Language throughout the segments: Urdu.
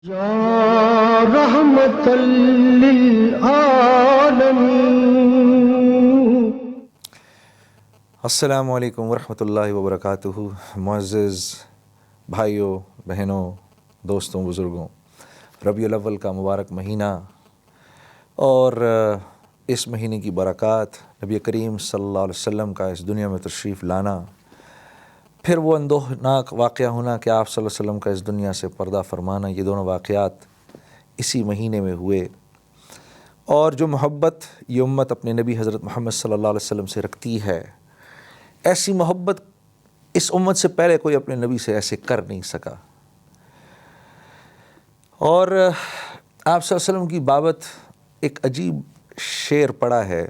یا رحمت للعالمین۔ السلام علیکم ورحمۃ اللہ وبرکاتہ۔ معزز بھائیوں، بہنوں، دوستوں، بزرگوں، ربیع الاول کا مبارک مہینہ اور اس مہینے کی برکات، نبی کریم صلی اللہ علیہ وسلم کا اس دنیا میں تشریف لانا، پھر وہ اندوہناک واقعہ ہونا کہ آپ صلی اللہ علیہ وسلم کا اس دنیا سے پردہ فرمانا، یہ دونوں واقعات اسی مہینے میں ہوئے۔ اور جو محبت یہ امت اپنے نبی حضرت محمد صلی اللہ علیہ وسلم سے رکھتی ہے، ایسی محبت اس امت سے پہلے کوئی اپنے نبی سے ایسے کر نہیں سکا۔ اور آپ صلی اللہ علیہ وسلم کی بابت ایک عجیب شعر پڑھا ہے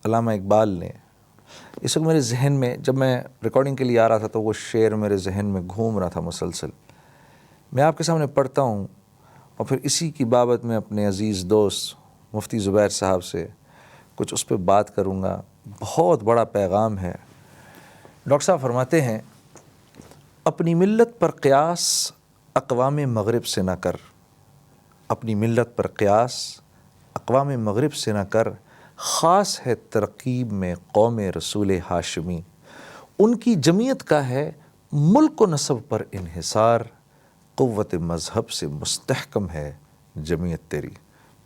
علامہ اقبال نے۔ اس وقت میرے ذہن میں، جب میں ریکارڈنگ کے لیے آ رہا تھا تو وہ شعر میرے ذہن میں گھوم رہا تھا مسلسل۔ میں آپ کے سامنے پڑھتا ہوں اور پھر اسی کی بابت میں اپنے عزیز دوست مفتی زبیر صاحب سے کچھ اس پہ بات کروں گا۔ بہت بڑا پیغام ہے۔ ڈاکٹر صاحب فرماتے ہیں، اپنی ملت پر قیاس اقوام مغرب سے نہ کر، اپنی ملت پر قیاس اقوام مغرب سے نہ کر، خاص ہے ترکیب میں قوم رسول ہاشمی، ان کی جمعیت کا ہے ملک و نسب پر انحصار، قوت مذہب سے مستحکم ہے جمعیت تیری۔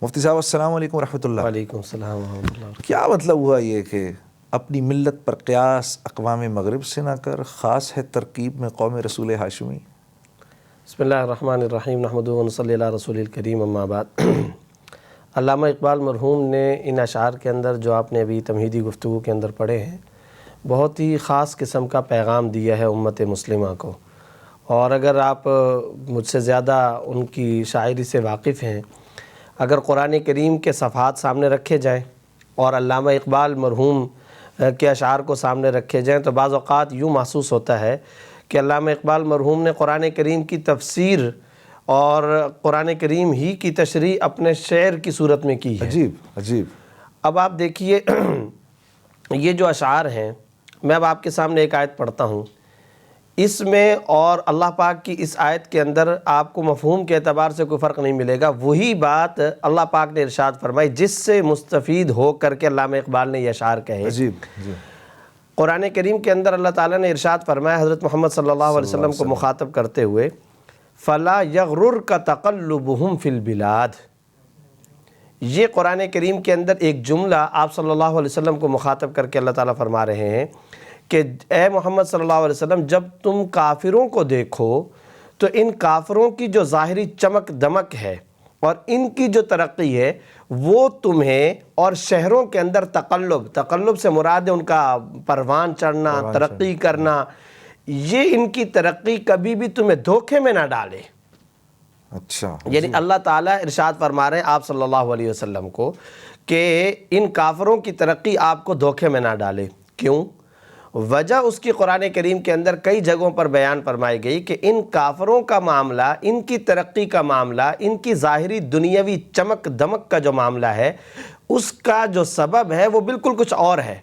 مفتی صاحب السلام علیکم ورحمۃ اللہ۔ وعلیکم السلام ورحمۃ اللہ۔ کیا مطلب ہوا یہ کہ اپنی ملت پر قیاس اقوام مغرب سے نہ کر، خاص ہے ترکیب میں قوم رسول ہاشمی؟ بسم اللہ الرحمن الرحیم، نحمدہ و نصلی علی رسول الکریم، اما بعد۔ علامہ اقبال مرحوم نے ان اشعار کے اندر جو آپ نے ابھی تمہیدی گفتگو کے اندر پڑھے ہیں، بہت ہی خاص قسم کا پیغام دیا ہے امت مسلمہ کو۔ اور اگر آپ مجھ سے زیادہ ان کی شاعری سے واقف ہیں، اگر قرآن کریم کے صفحات سامنے رکھے جائیں اور علامہ اقبال مرحوم کے اشعار کو سامنے رکھے جائیں تو بعض اوقات یوں محسوس ہوتا ہے کہ علامہ اقبال مرحوم نے قرآن کریم کی تفسیر اور قرآن کریم ہی کی تشریح اپنے شعر کی صورت میں کی ہے۔ عجیب عجیب۔ اب آپ دیکھیے، یہ جو اشعار ہیں، میں اب آپ کے سامنے ایک آیت پڑھتا ہوں، اس میں اور اللہ پاک کی اس آیت کے اندر آپ کو مفہوم کے اعتبار سے کوئی فرق نہیں ملے گا۔ وہی بات اللہ پاک نے ارشاد فرمائی جس سے مستفید ہو کر کے علامہ اقبال نے یہ اشعار کہے۔ عجیب۔ قرآن کریم کے اندر اللہ تعالیٰ نے ارشاد فرمایا حضرت محمد صلی اللہ علیہ وسلم کو مخاطب کرتے ہوئے، فَلَا يَغْرُرْكَ تَقَلُّبُهُمْ فِي الْبِلَادِ۔ یہ قرآن کریم کے اندر ایک جملہ آپ صلی اللہ علیہ وسلم کو مخاطب کر کے اللہ تعالیٰ فرما رہے ہیں کہ اے محمد صلی اللہ علیہ وسلم، جب تم کافروں کو دیکھو تو ان کافروں کی جو ظاہری چمک دمک ہے اور ان کی جو ترقی ہے وہ تمہیں اور شہروں کے اندر تقلب سے مراد ہے ان کا پروان چڑھنا، ترقی کرنا، یہ ان کی ترقی کبھی بھی تمہیں دھوکے میں نہ ڈالے۔ اچھا، یعنی اللہ تعالیٰ ارشاد فرما رہے ہیں آپ صلی اللہ علیہ وسلم کو کہ ان کافروں کی ترقی آپ کو دھوکے میں نہ ڈالے۔ کیوں؟ وجہ اس کی قرآن کریم کے اندر کئی جگہوں پر بیان فرمائی گئی کہ ان کافروں کا معاملہ، ان کی ترقی کا معاملہ، ان کی ظاہری دنیاوی چمک دمک کا جو معاملہ ہے، اس کا جو سبب ہے وہ بالکل کچھ اور ہے،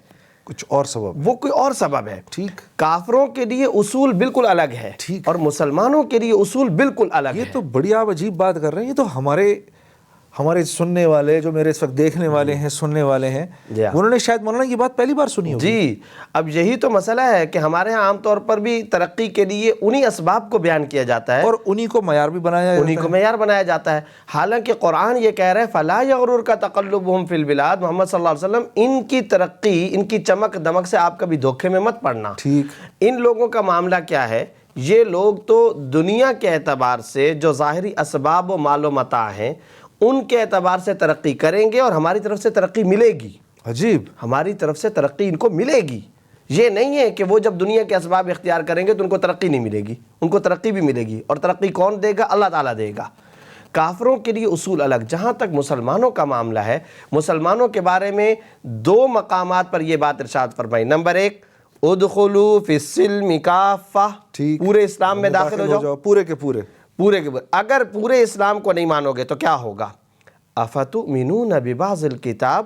کچھ اور سبب، وہ کوئی اور سبب ہے۔ ٹھیک۔ کافروں کے لیے اصول بالکل الگ ہے ٹھیک، اور مسلمانوں کے لیے اصول بالکل الگ ہے۔ یہ تو بڑی آپ عجیب بات کر رہے ہیں۔ یہ تو ہمارے سننے والے، جو میرے اس وقت دیکھنے والے ہیں، سننے والے ہیں، انہوں نے شاید مولانا یہ بات پہلی بار سنی ہوگی۔ جی، اب یہی تو مسئلہ ہے کہ ہمارے ہاں عام طور پر بھی ترقی کے لیے انہی اسباب کو بیان کیا جاتا ہے اور انہی کو معیار بھی بنایا جاتا ہے، انہی کو معیار بنایا جاتا ہے۔ حالانکہ قرآن یہ کہہ رہا ہے فَلَا يَغْرُرْكَ تَقَلُّبُهُمْ فِي الْبِلَادِ، محمد صلی اللہ علیہ وسلم ان کی ترقی، ان کی چمک دمک سے آپ کبھی دھوکے میں مت پڑنا۔ ٹھیک۔ ان لوگوں کا معاملہ کیا ہے؟ یہ لوگ تو دنیا کے اعتبار سے جو ظاہری اسباب و مال و متاع ہیں ان کے اعتبار سے ترقی کریں گے اور ہماری طرف سے ترقی ملے گی۔ عجیب۔ ہماری طرف سے ترقی ان کو ملے گی۔ یہ نہیں ہے کہ وہ جب دنیا کے اسباب اختیار کریں گے تو ان کو ترقی نہیں ملے گی، ان کو ترقی بھی ملے گی، اور ترقی کون دے گا؟ اللہ تعالیٰ دے گا۔ کافروں کے لیے اصول الگ۔ جہاں تک مسلمانوں کا معاملہ ہے، مسلمانوں کے بارے میں دو مقامات پر یہ بات ارشاد فرمائی۔ نمبر ایک، ادخلوا فی السلم کافہ، پورے اسلام میں داخل ہو جاؤ، پورے کے پورے۔ اگر پورے اسلام کو نہیں مانو گے تو کیا ہوگا؟ افتؤمنون ببعض الکتاب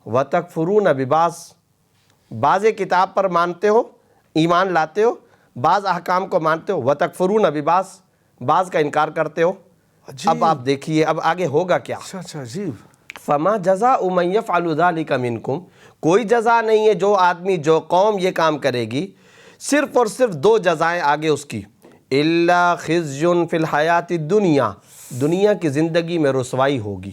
وتکفرون ببعض، بعض کتاب پر مانتے ہو، ایمان لاتے ہو، بعض احکام کو مانتے ہو، وتکفرون ببعض، بعض کا انکار کرتے ہو. اب آپ دیکھیے اب آگے ہوگا کیا. اچھا عجیب. فما جزاء من یفعل ذلک منکم، کوئی جزا نہیں ہے جو آدمی جو قوم یہ کام کرے گی، صرف اور صرف 2 جزائیں آگے اس کی. الا خزی فی الحیات الدنیا، دنیا کی زندگی میں رسوائی ہوگی.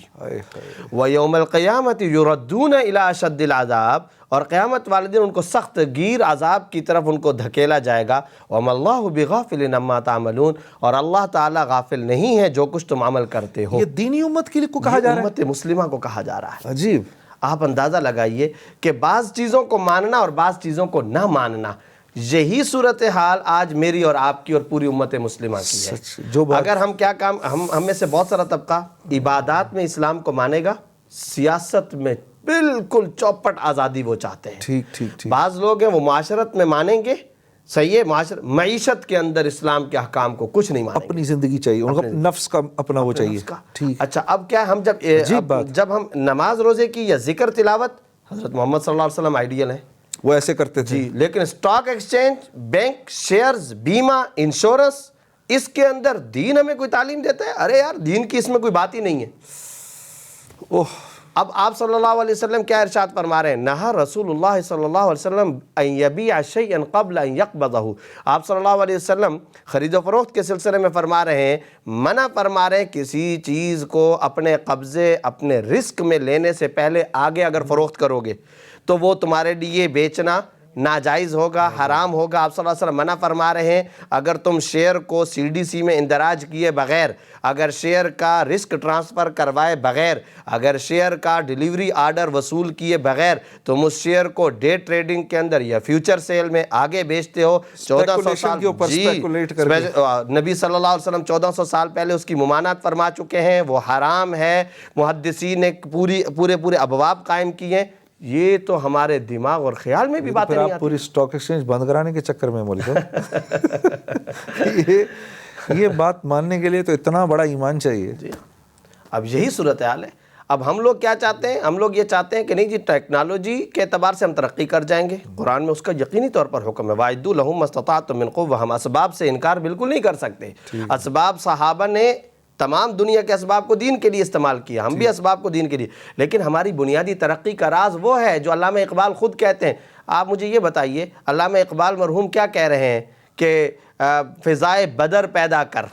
ویوم القیامت یردون الی اشد العذاب، اور قیامت والے دن ان کو سخت گیر عذاب کی طرف ان کو دھکیلا جائے گا. وما اللہ بغافل عما تعملون، اور اللہ تعالیٰ غافل نہیں ہے جو کچھ تم عمل کرتے ہو. یہ دینی امت کے لیے کو کہا جا رہا ہے. امت مسلمہ کو کہا جا رہا ہے. عجیب. آپ اندازہ لگائیے کہ بعض چیزوں کو ماننا اور بعض چیزوں کو نہ ماننا، یہی صورتحال آج میری اور آپ کی اور پوری امت مسلمہ کی ہے. اگر ہم کیا کام ہم میں سے بہت سارا طبقہ عبادات میں اسلام کو مانے گا، سیاست میں بالکل چوپٹ آزادی وہ چاہتے ہیں. ٹھیک. بعض لوگ ہیں وہ معاشرت میں مانیں گے، صحیح ہے، معیشت کے اندر اسلام کے احکام کو کچھ نہیں مانیں گے. اپنی زندگی چاہیے ان کو، نفس کا اپنا وہ چاہیے. ٹھیک. اچھا اب کیا ہم جب ہم نماز روزے کی یا ذکر تلاوت، حضرت محمد صلی اللہ علیہ وسلم آئیڈیل ہیں، وہ ایسے کرتے تھے. جی. لیکن اسٹاک ایکسچینج، بینک، شیئرز، بیمہ، انشورنس، اس کے اندر دین ہمیں کوئی تعلیم دیتا ہے؟ ارے یار دین کی اس میں کوئی بات ہی نہیں ہے. اب آپ صلی اللہ علیہ وسلم کیا ارشاد فرما رہے ہیں؟ نہا رسول اللہ صلی اللہ علیہ وسلم ان یبیع شیئا قبل ان یقبضہ. آپ صلی اللہ علیہ وسلم خرید و فروخت کے سلسلے میں فرما رہے ہیں، منع فرما رہے ہیں کسی چیز کو اپنے قبضے، اپنے رزق میں لینے سے پہلے آگے اگر فروخت کرو گے تو وہ تمہارے لیے بیچنا ناجائز ہوگا، حرام ہوگا. آپ صلی اللہ علیہ وسلم منع فرما رہے ہیں اگر تم شیئر کو CDC میں اندراج کیے بغیر، اگر شیئر کا رسک ٹرانسفر کروائے بغیر، اگر شیئر کا ڈیلیوری آرڈر وصول کیے بغیر تم اس شیئر کو ڈے ٹریڈنگ کے اندر یا فیوچر سیل میں آگے بیچتے ہو 1400 سال نبی صلی اللہ علیہ وسلم 1400 سال پہلے اس کی ممانعت فرما چکے ہیں، وہ حرام ہے. محدثین نے پورے ابواب قائم کیے ہیں. یہ تو ہمارے دماغ اور خیال میں بھی باتیں نہیں آتی. پوری اسٹاک ایکسچینج بند کرانے کے چکر میں مولوی صاحب یہ بات ماننے کے لیے تو اتنا بڑا ایمان چاہیے. جی. اب یہی صورتحال ہے. اب ہم لوگ کیا چاہتے ہیں؟ ہم لوگ یہ چاہتے ہیں کہ نہیں جی ٹیکنالوجی کے اعتبار سے ہم ترقی کر جائیں گے. قرآن میں اس کا یقینی طور پر حکم ہے وَأَعِدُّوا لَهُم مَّا اسْتَطَعْتُم مِّن قُوَّةٍ. ہم اسباب سے انکار بالکل نہیں کر سکتے. اسباب صحابہ نے تمام دنیا کے اسباب کو دین کے لیے استعمال کیا، ہم بھی اسباب کو دین کے لیے. لیکن ہماری بنیادی ترقی کا راز وہ ہے جو علامہ اقبال خود کہتے ہیں. آپ مجھے یہ بتائیے علامہ اقبال مرحوم کیا کہہ رہے ہیں کہ فضائے بدر پیدا کر.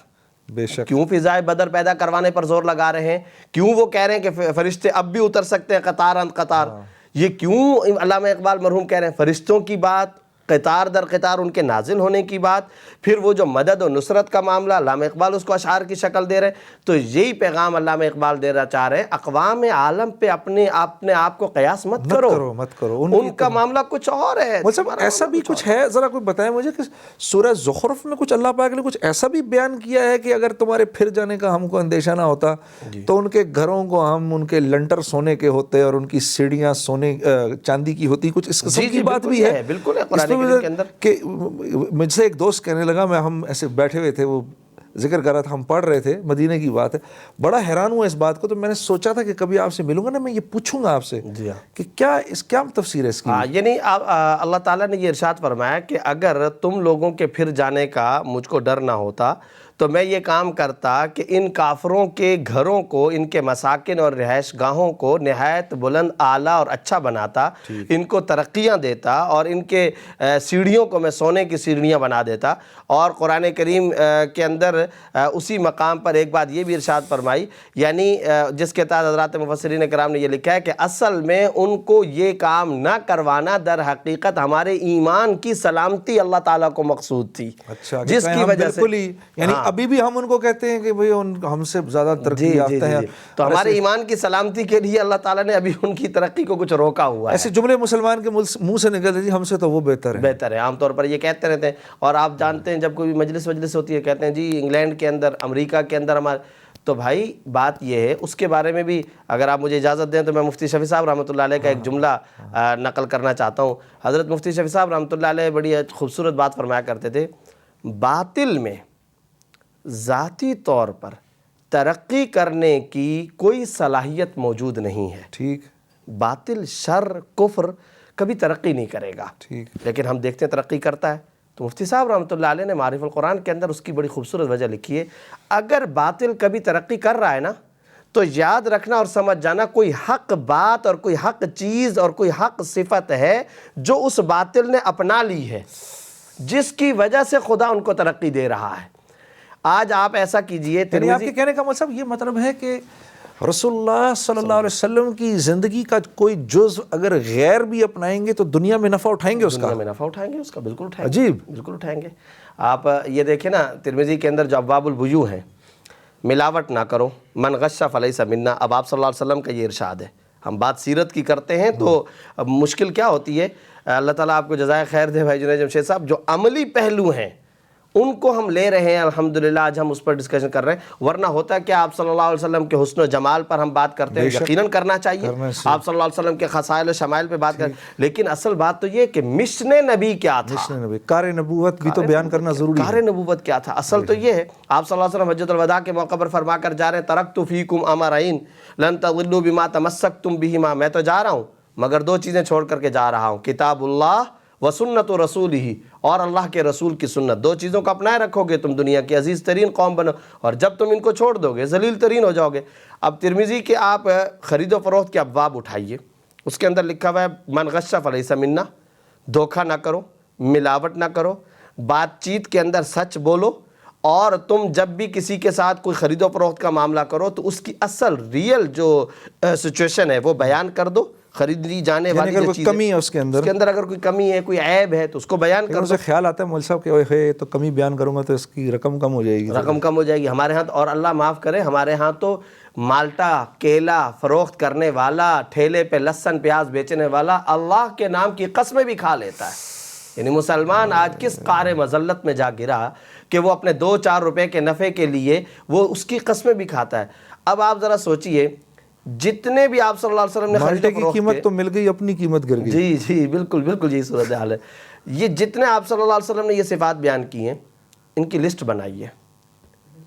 بے شک. کیوں فضائے بدر پیدا کروانے پر زور لگا رہے ہیں؟ کیوں وہ کہہ رہے ہیں کہ فرشتے اب بھی اتر سکتے ہیں قطار اند قطار؟ یہ کیوں علامہ اقبال مرحوم کہہ رہے ہیں؟ فرشتوں کی بات، قطار در قطار ان کے نازل ہونے کی بات، پھر وہ جو مدد و نصرت کا معاملہ علامہ اقبال اس کو اشعار کی شکل دے رہے ہیں. تو یہی پیغام علامہ اقبال دینا چاہ رہے ہیں، اقوام عالم پہ اپنے آپ کو قیاس مت کرو. ان کا معاملہ کچھ اور ہے. ایسا بھی کچھ ہے؟ ذرا کوئی بتائیں مجھے کہ سورہ زخرف میں کچھ اللہ پاک نے کچھ ایسا بھی بیان کیا ہے کہ اگر تمہارے پھر جانے کا ہم کو اندیشہ نہ ہوتا تو ان کے گھروں کو ہم ان کے لنٹر سونے کے ہوتے اور ان کی سیڑھیاں سونے چاندی کی ہوتی، کچھ اس قسم کی بات بھی ہے؟ بالکل. کہ مجھ سے ایک دوست کہنے لگا، ہم ایسے بیٹھے ہوئے تھے، وہ ذکر کر رہا تھا، ہم پڑھ رہے تھے، مدینے کی بات ہے، بڑا حیران ہوا اس بات کو. تو میں نے سوچا تھا کہ کبھی آپ سے ملوں گا نا، میں یہ پوچھوں گا آپ سے کہ کیا تفسیر ہے اس کی. یعنی اللہ تعالیٰ نے یہ ارشاد فرمایا کہ اگر تم لوگوں کے پھر جانے کا مجھ کو ڈر نہ ہوتا تو میں یہ کام کرتا کہ ان کافروں کے گھروں کو، ان کے مساکن اور رہائش گاہوں کو نہایت بلند، اعلیٰ اور اچھا بناتا، ان کو ترقیاں دیتا، اور ان کے سیڑھیوں کو میں سونے کی سیڑھیاں بنا دیتا. اور قرآن کریم کے اندر اسی مقام پر ایک بات یہ بھی ارشاد فرمائی، یعنی جس کے تحت حضرات مفسرین کرام نے یہ لکھا ہے کہ اصل میں ان کو یہ کام نہ کروانا در حقیقت ہمارے ایمان کی سلامتی اللہ تعالیٰ کو مقصود تھی. اچھا، جس کی وجہ سے یعنی ابھی بھی ہم ان کو کہتے ہیں کہ بھئی ہم سے زیادہ ترقی یافتہ ہیں. تو ہمارے ایمان کی سلامتی کے لیے اللہ تعالیٰ نے ابھی ان کی ترقی کو کچھ روکا ہوا ہے. ایسے جملے مسلمان کے منہ سے نکلتے جی ہم سے تو وہ بہتر ہے. عام طور پر یہ کہتے رہتے ہیں. اور آپ جانتے ہیں جب کوئی مجلس ہوتی ہے کہتے ہیں جی انگلینڈ کے اندر، امریکہ کے اندر ہمارے. تو بھائی بات یہ ہے، اس کے بارے میں بھی اگر آپ مجھے اجازت دیں تو میں مفتی شفیع صاحب رحمۃ اللہ علیہ کا ایک جملہ نقل کرنا چاہتا ہوں. حضرت مفتی شفیع صاحب رحمۃ اللہ علیہ بڑی خوبصورت بات فرمایا کرتے تھے، باطل میں ذاتی طور پر ترقی کرنے کی کوئی صلاحیت موجود نہیں ہے. ٹھیک. باطل، شر، کفر کبھی ترقی نہیں کرے گا. ٹھیک. لیکن ہم دیکھتے ہیں ترقی کرتا ہے. تو مفتی صاحب رحمۃ اللہ علیہ نے معارف القرآن کے اندر اس کی بڑی خوبصورت وجہ لکھی ہے، اگر باطل کبھی ترقی کر رہا ہے نا تو یاد رکھنا اور سمجھ جانا کوئی حق بات اور کوئی حق چیز اور کوئی حق صفت ہے جو اس باطل نے اپنا لی ہے، جس کی وجہ سے خدا ان کو ترقی دے رہا ہے۔ آج آپ ایسا کیجئے، یعنی آپ کے کہنے کا مطلب یہ مطلب ہے کہ رسول اللہ صلی اللہ علیہ وسلم کی زندگی کا کوئی جزء اگر غیر بھی اپنائیں گے تو دنیا میں نفع اٹھائیں گے اس کا؟ دنیا میں نفع اٹھائیں گے اس کا، بالکل اٹھائیں گے، عجیب، بالکل اٹھائیں گے۔ آپ یہ دیکھیں نا، ترمذی کے اندر جو ابواب البیوع ہیں، ملاوٹ نہ کرو، من غش فلیس منا، اب آپ صلی اللہ علیہ وسلم کا یہ ارشاد ہے۔ ہم بات سیرت کی کرتے ہیں تو اب مشکل کیا ہوتی ہے، اللہ تعالیٰ آپ کو جزائے خیر دے بھائی جنید جمشید صاحب، جو عملی پہلو ہیں ان کو ہم لے رہے ہیں الحمدللہ، آج ہم اس پر ڈسکشن کر رہے ہیں، ورنہ ہوتا کہ آپ صلی اللہ علیہ وسلم کے حسن و جمال پر ہم بات کرتے ہیں، یقیناً کرنا چاہیے، آپ صلی اللہ علیہ وسلم کے خصائل و شمائل پہ بات کریں، لیکن اصل بات تو یہ کہ مشن نبی کیا تھا، کار نبوت بھی تو بیان کرنا ضروری ہے۔ کار نبوت کیا تھا، اصل تو یہ ہے۔ آپ صلی اللہ علیہ وسلم حجۃ الوداع کے موقع پر فرما کر جا رہے ہیں، ترکت فیکم امرین لن تضلوا بما تمسکتم بہما، میں تو جا رہا ہوں مگر دو چیزیں چھوڑ کر کے جا رہا ہوں، کتاب اللہ و سنت رسولہ، اور اللہ کے رسول کی سنت، دو چیزوں کو اپنائے رکھو گے تم دنیا کی عزیز ترین قوم بنو، اور جب تم ان کو چھوڑ دو گے ذلیل ترین ہو جاؤ گے۔ اب ترمذی کے آپ خرید و فروخت کے ابواب اٹھائیے، اس کے اندر لکھا ہوا ہے من غش فلیس منا، دھوکہ نہ کرو، ملاوٹ نہ کرو، بات چیت کے اندر سچ بولو، اور تم جب بھی کسی کے ساتھ کوئی خرید و فروخت کا معاملہ کرو تو اس کی اصل ریئل جو سچویشن ہے وہ بیان کر دو، خریدی جانے والی اگر کوئی کمی ہے اس کے اندر اگر کوئی کمی ہے، کوئی عیب ہے تو اس کو بیان کر دو۔ اسے خیال آتا ہے مول صاحب کہ اوہ تو کمی بیان کروں گا تو اس کی رقم کم ہو جائے گی، رقم کم ہو جائے گی ہمارے ہاں تو، اور اللہ معاف کرے ہمارے ہاں تو مالٹا کیلا فروخت کرنے والا، ٹھیلے پہ لہسن پیاز بیچنے والا اللہ کے نام کی قسمیں بھی کھا لیتا ہے۔ یعنی مسلمان آج کس قعر مذلت میں جا گرا کہ وہ اپنے 2-4 روپے کے نفع کے لیے وہ اس کی قسمیں بھی کھاتا ہے۔ اب آپ ذرا سوچئے، جتنے بھی آپ صلی اللہ علیہ وسلم نے مالٹے کی قیمت تو مل گئی، اپنی قیمت گر گئی۔ جی بالکل بالکل یہی صورتحال ہے۔ یہ جتنے آپ صلی اللہ علیہ وسلم نے یہ صفات بیان کی ہیں، ان کی لسٹ بنائیے،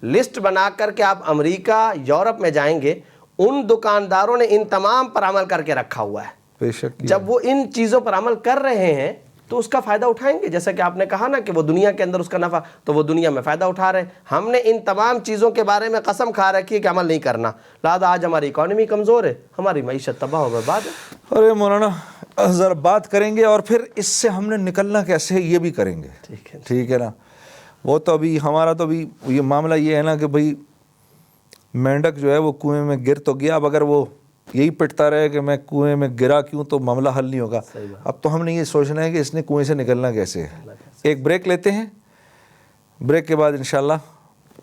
لسٹ بنا کر کے آپ امریکہ یورپ میں جائیں گے، ان دکانداروں نے ان تمام پر عمل کر کے رکھا ہوا ہے۔ بے شک جب وہ ان چیزوں پر عمل کر رہے ہیں تو اس کا فائدہ اٹھائیں گے، جیسا کہ آپ نے کہا نا کہ وہ دنیا کے اندر اس کا نفع، تو وہ دنیا میں فائدہ اٹھا رہے ہیں۔ ہم نے ان تمام چیزوں کے بارے میں قسم کھا رکھی ہے کہ عمل نہیں کرنا، لہٰذا آج ہماری اکانومی کمزور ہے، ہماری معیشت تباہ و برباد ہے۔ ارے مولانا ذرا بات کریں گے اور پھر اس سے ہم نے نکلنا کیسے ہے یہ بھی کریں گے، ٹھیک ہے نا؟ وہ تو ابھی ہمارا تو ابھی یہ معاملہ یہ ہے نا کہ بھئی مینڈک جو ہے وہ کنویں میں گر تو گیا، اب اگر وہ یہی پٹتا رہے کہ میں کنویں میں گرا کیوں تو معاملہ حل نہیں ہوگا۔ اب تو ہم نے یہ سوچنا ہے کہ اس نے کنویں سے نکلنا کیسے ہے۔ ایک بریک لیتے ہیں، بریک کے بعد انشاءاللہ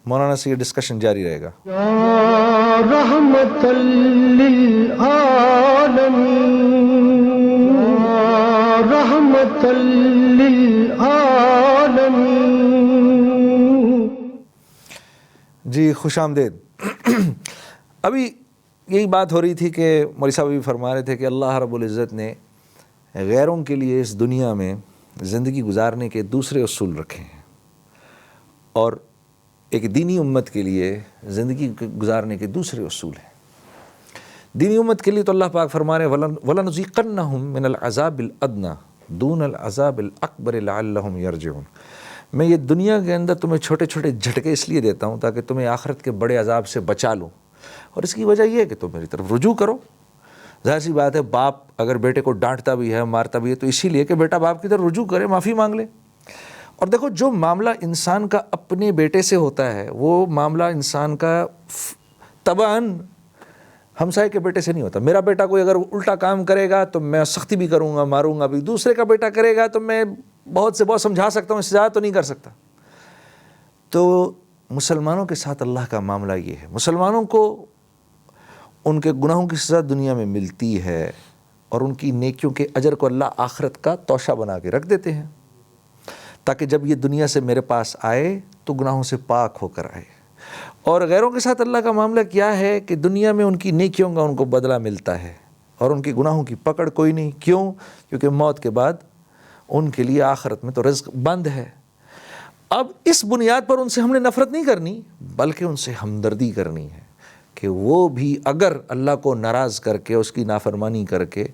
مولانا سے یہ ڈسکشن جاری رہے گا۔ یا رحمت للعالمین، یا رحمت للعالمین۔ جی خوش آمدید۔ ابھی یہی بات ہو رہی تھی کہ مولوی صاحب بھی فرما رہے تھے کہ اللہ رب العزت نے غیروں کے لیے اس دنیا میں زندگی گزارنے کے دوسرے اصول رکھے ہیں، اور ایک دینی امت کے لیے زندگی گزارنے کے دوسرے اصول ہیں۔ دینی امت کے لیے تو اللہ پاک فرما رہے ہیں وَلَنُذِيقَنَّهُم مِّنَ الْعَذَابِ الْأَدْنَىٰ دُونَ الْعَذَابِ الْأَكْبَرِ لَعَلَّهُمْ يَرْجِعُونَ۔ میں یہ دنیا کے اندر تمہیں چھوٹے چھوٹے جھٹکے اس لیے دیتا ہوں تاکہ تمہیں آخرت کے بڑے عذاب سے بچا لوں، اور اس کی وجہ یہ ہے کہ تم میری طرف رجوع کرو۔ ظاہر سی بات ہے، باپ اگر بیٹے کو ڈانٹتا بھی ہے، مارتا بھی ہے، تو اسی لیے کہ بیٹا باپ کی طرف رجوع کرے، معافی مانگ لے۔ اور دیکھو، جو معاملہ انسان کا اپنے بیٹے سے ہوتا ہے وہ معاملہ انسان کا طبعاً ہمسائے کے بیٹے سے نہیں ہوتا۔ میرا بیٹا کوئی اگر الٹا کام کرے گا تو میں سختی بھی کروں گا، ماروں گا بھی۔ دوسرے کا بیٹا کرے گا تو میں بہت سے بہت سمجھا سکتا ہوں، اس سے زیادہ تو نہیں کر سکتا۔ تو مسلمانوں کے ساتھ اللہ کا معاملہ یہ ہے، مسلمانوں کو ان کے گناہوں کی سزا دنیا میں ملتی ہے، اور ان کی نیکیوں کے اجر کو اللہ آخرت کا توشہ بنا کے رکھ دیتے ہیں، تاکہ جب یہ دنیا سے میرے پاس آئے تو گناہوں سے پاک ہو کر آئے۔ اور غیروں کے ساتھ اللہ کا معاملہ کیا ہے کہ دنیا میں ان کی نیکیوں کا ان کو بدلہ ملتا ہے، اور ان کی گناہوں کی پکڑ کوئی نہیں۔ کیوں؟ کیونکہ موت کے بعد ان کے لیے آخرت میں تو رزق بند ہے۔ اب اس بنیاد پر ان سے ہم نے نفرت نہیں کرنی، بلکہ ان سے ہمدردی کرنی ہے، کہ وہ بھی اگر اللہ کو ناراض کر کے اس کی نافرمانی کر کے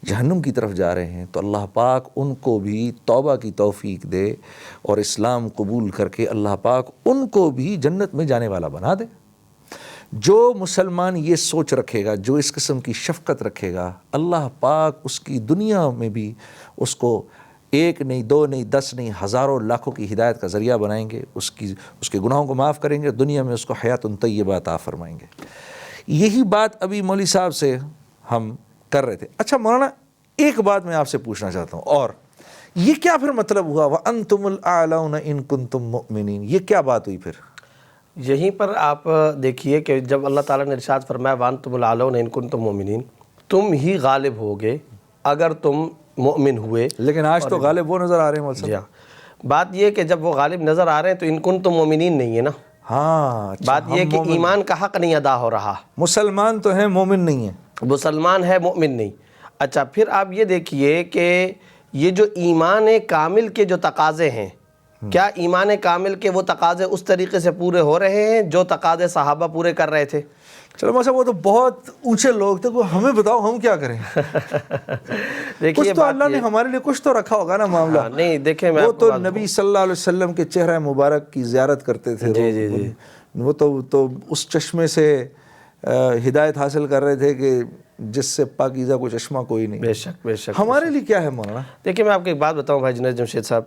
جہنم کی طرف جا رہے ہیں تو اللہ پاک ان کو بھی توبہ کی توفیق دے اور اسلام قبول کر کے اللہ پاک ان کو بھی جنت میں جانے والا بنا دے۔ جو مسلمان یہ سوچ رکھے گا، جو اس قسم کی شفقت رکھے گا، اللہ پاک اس کی دنیا میں بھی اس کو ایک نہیں، دو نہیں، 10 نہیں، ہزاروں لاکھوں کی ہدایت کا ذریعہ بنائیں گے، اس کے گناہوں کو معاف کریں گے، دنیا میں اس کو حیات طیبہ عطا فرمائیں گے۔ یہی بات ابھی مولوی صاحب سے ہم کر رہے تھے۔ اچھا مولانا، ایک بات میں آپ سے پوچھنا چاہتا ہوں، اور یہ کیا پھر مطلب ہوا وَأَنْتُمُ الْأَعْلَوْنَ إِن كُنْتُم مُؤْمِنِينَ؟ یہ کیا بات ہوئی پھر؟ یہیں پر آپ دیکھیے کہ جب اللہ تعالیٰ نے ارشاد فرمایا وَأَنْتُمُ الْأَعْلَوْنَ إِن كُنْتُم مُؤْمِنِينَ، تم ہی غالب ہوگے اگر تم مؤمن ہوئے۔ لیکن آج تو غالب وہ نظر آ رہے ہیں مولوی صاحب۔ جی ہاں، بات یہ کہ جب وہ غالب نظر آ رہے ہیں تو ان کنتم مومنین نہیں ہے نا۔ ہاں، بات یہ کہ ایمان کا حق نہیں ادا ہو رہا، مسلمان تو ہیں، مومن نہیں ہیں۔ مسلمان ہے، مؤمن نہیں۔ اچھا، پھر آپ یہ دیکھیے کہ یہ جو ایمان کامل کے جو تقاضے ہیں، کیا ایمان کامل کے وہ تقاضے اس طریقے سے پورے ہو رہے ہیں جو تقاضے صحابہ پورے کر رہے تھے؟ چلو ماشاء وہ تو بہت اونچے لوگ تھے، ہمیں بتاؤ ہم کیا کریں؟ دیکھیے کچھ تو اللہ نے ہمارے لیے کچھ تو رکھا ہوگا نا معاملہ۔ نہیں دیکھیں، میں وہ تو نبی صلی اللہ علیہ وسلم کے چہرہ مبارک کی زیارت کرتے تھے، جی وہ تو اس چشمے سے ہدایت حاصل کر رہے تھے کہ جس سے پاکیزہ کو چشمہ کوئی نہیں۔ بے شک بے شک۔ ہمارے لیے کیا ہے مولانا؟ دیکھیں، میں آپ کو ایک بات بتاؤں بھائی جنید جمشید صاحب،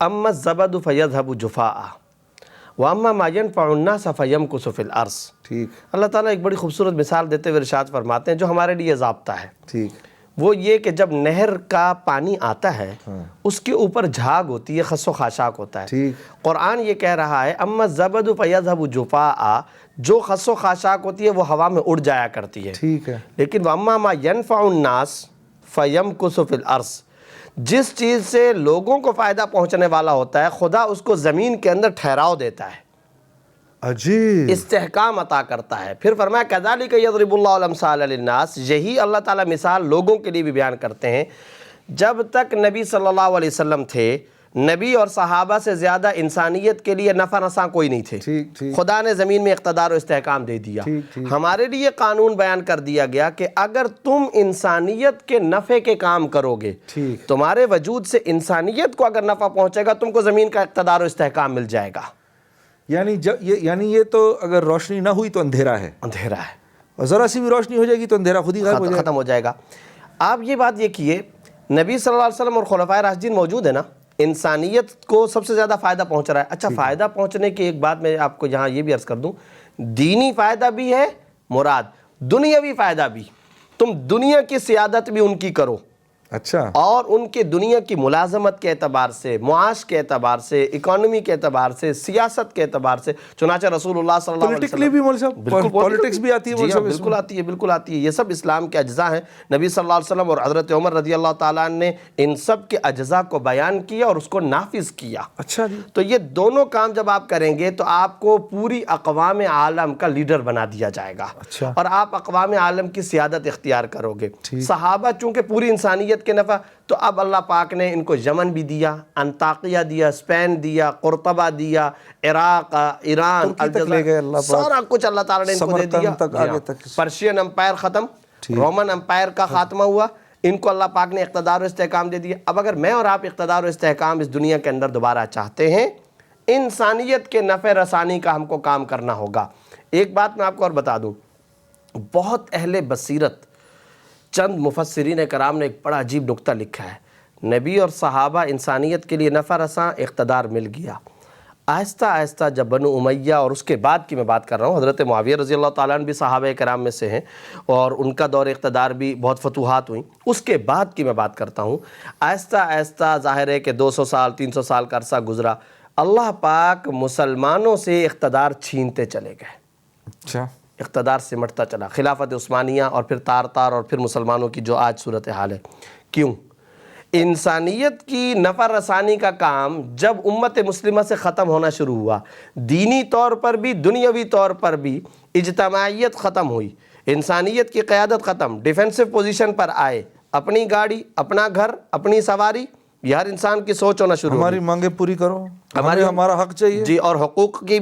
اما الزبد فیذهب جفاء واما ما ينفع الناس فيمكث في الارض۔ ٹھیک، اللہ تعالیٰ ایک بڑی خوبصورت مثال دیتے ہوئے ارشاد فرماتے ہیں جو ہمارے لیے ضابطہ ہے، ٹھیک، وہ یہ کہ جب نہر کا پانی آتا ہے اس کے اوپر جھاگ ہوتی ہے، خس و خاشاک ہوتا ہے۔ ٹھیک، قرآن یہ کہہ رہا ہے اما الزبد فیذهب جفاء، جو خس و خاشاک ہوتی ہے وہ ہوا میں اڑ جایا کرتی ہے، ٹھیک ہے، لیکن واما ما ينفع الناس فيمكث في الارض، جس چیز سے لوگوں کو فائدہ پہنچنے والا ہوتا ہے خدا اس کو زمین کے اندر ٹھہراؤ دیتا ہے، عجیب، استحکام عطا کرتا ہے۔ پھر فرمایا کذالک یضرب اللہ الامثال للناس، یہی اللہ تعالیٰ مثال لوگوں کے لیے بھی بیان کرتے ہیں۔ جب تک نبی صلی اللہ علیہ وسلم تھے، نبی اور صحابہ سے زیادہ انسانیت کے لیے نفع رساں کوئی نہیں تھے۔ ٹھیک ٹھیک، خدا نے زمین میں اقتدار و استحکام دے دیا۔ ٹھیک ٹھیک، ہمارے لیے قانون بیان کر دیا گیا کہ اگر تم انسانیت کے نفع کے کام کرو گے، ٹھیک، تمہارے وجود سے انسانیت کو اگر نفع پہنچے گا، تم کو زمین کا اقتدار و استحکام مل جائے گا۔ یعنی یہ تو اگر روشنی نہ ہوئی تو اندھیرا ہے، اندھیرا ہے، اور ذرا سی بھی روشنی ہو جائے گی تو اندھیرا خود ہی غائب ہو جائے گا۔ ختم ہو جائے گا۔ آپ یہ بات یہ کیے، نبی صلی اللہ علیہ وسلم اور خلفائے راشدین موجود ہیں نا، انسانیت کو سب سے زیادہ فائدہ پہنچ رہا ہے۔ اچھا، فائدہ پہنچنے کی ایک بات میں آپ کو یہاں یہ بھی عرض کر دوں، دینی فائدہ بھی ہے مراد، دنیاوی فائدہ بھی۔ تم دنیا کی سیادت بھی ان کی کرو، اچھا، اور ان کے دنیا کی ملازمت کے اعتبار سے، معاش کے اعتبار سے، اکانومی کے اعتبار سے، سیاست کے اعتبار سے، چنانچہ رسول اللہ صلی اللہ علیہ وسلم پولیٹیکلی بھی مولوی صاحب، پولیٹکس بھی آتی ہے مولوی صاحب؟ بالکل آتی ہے، بالکل آتی ہے۔ یہ سب اسلام کے اجزاء ہیں۔ نبی صلی اللہ علیہ وسلم اور حضرت عمر رضی اللہ تعالیٰ عنہ نے ان سب کے اجزاء کو بیان کیا اور اس کو نافذ کیا۔ اچھا جی، تو یہ دونوں کام جب آپ کریں گے تو آپ کو پوری اقوام عالم کا لیڈر بنا دیا جائے گا، اچھا، اور آپ اقوام عالم کی سیادت اختیار کرو گے۔ صحابہ چونکہ پوری انسانیت کے نفع، تو اب اللہ پاک نے ان کو یمن بھی دیا، انطاکیہ دیا، اسپین دیا، قرطبہ دیا، عراق، ایران، سارا کچھ اللہ تعالیٰ نے ان کو دے دیا۔ پرشین امپائر ختم، رومن امپائر کا خاتمہ ہوا، ان کو اللہ پاک نے اقتدار و استحکام دے دیا۔ اب اگر میں اور آپ اقتدار و استحکام اس دنیا کے اندر دوبارہ چاہتے ہیں، انسانیت کے نفع رسانی کا ہم کو کام کرنا ہوگا۔ ایک بات میں آپ کو اور بتا دوں، بہت اہل بصیرت چند مفسرین کرام نے ایک بڑا عجیب نکتہ لکھا ہے۔ نبی اور صحابہ انسانیت کے لیے نفع رساں، اقتدار مل گیا۔ آہستہ آہستہ جب بنو امیہ اور اس کے بعد کی میں بات کر رہا ہوں، حضرت معاویہ رضی اللہ تعالیٰ عنہ بھی صحابہ کرام میں سے ہیں اور ان کا دور اقتدار بھی بہت فتوحات ہوئیں، اس کے بعد کی میں بات کرتا ہوں۔ آہستہ آہستہ ظاہر ہے کہ 200 سال 300 سال کا عرصہ گزرا، اللہ پاک مسلمانوں سے اقتدار چھینتے چلے گئے، اچھا، اقتدار سمٹتا چلا۔ خلافت عثمانیہ اور پھر تار اور پھر مسلمانوں کی جو آج صورتحال ہے، کیوں؟ انسانیت کی نفع رسانی کا کام جب امت مسلمہ سے ختم ہونا شروع ہوا، دینی طور پر بھی دنیاوی طور پر بھی اجتماعیت ختم ہوئی، انسانیت کی قیادت ختم، ڈیفینسو پوزیشن پر آئے، اپنی گاڑی، اپنا گھر، اپنی سواری، یہ ہر انسان کی سوچ ہونا شروع ہوئی۔ ہماری مانگیں پوری کرو، ہمارا حق چاہیے جی، اور حقوق کی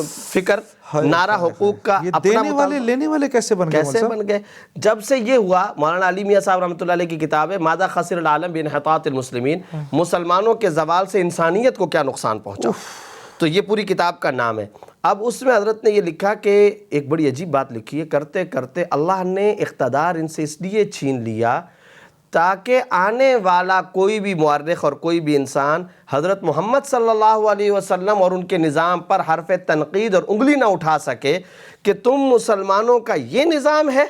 فکر، نعرہ حقوق کا یہ اپنا دینے والے لینے والے کیسے بن گئے؟ کیسے بن گئے؟ جب سے یہ ہوا، مولانا علی میاں صاحب رحمۃ اللہ علیہ کی کتاب ہے ماذا خسر العالم بانحطاط المسلمین، مسلمانوں کے زوال سے انسانیت کو کیا نقصان پہنچا، تو یہ پوری کتاب کا نام ہے۔ اب اس میں حضرت نے یہ لکھا کہ ایک بڑی عجیب بات لکھی ہے، کرتے کرتے اللہ نے اقتدار ان سے اس لیے چھین لیا تاکہ آنے والا کوئی بھی مورخ اور کوئی بھی انسان حضرت محمد صلی اللہ علیہ وسلم اور ان کے نظام پر حرف تنقید اور انگلی نہ اٹھا سکے کہ تم مسلمانوں کا یہ نظام ہے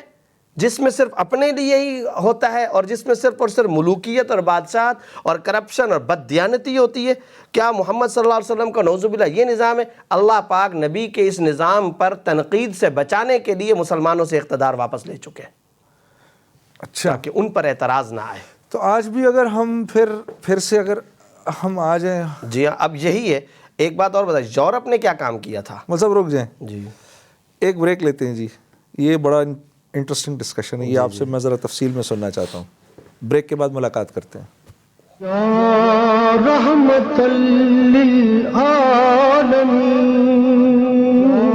جس میں صرف اپنے لیے ہی ہوتا ہے اور جس میں صرف اور صرف ملوکیت اور بادشاہت اور کرپشن اور بددیانتی ہوتی ہے، کیا محمد صلی اللہ علیہ وسلم کا نعوذ باللہ یہ نظام ہے؟ اللہ پاک نبی کے اس نظام پر تنقید سے بچانے کے لیے مسلمانوں سے اقتدار واپس لے چکے ہیں، اچھا، کہ ان پر اعتراض نہ آئے۔ تو آج بھی اگر ہم پھر سے اگر ہم آ جائیں، جی ہاں، اب یہی ہے۔ ایک بات اور بتائیے، یورپ نے کیا کام کیا تھا؟ مطلب رک جائیں، جی ایک بریک لیتے ہیں جی، یہ بڑا انٹرسٹنگ ڈسکشن ہے، یہ آپ سے میں ذرا تفصیل میں سننا چاہتا ہوں، بریک کے بعد ملاقات کرتے ہیں۔ یا رحمت للعالمین،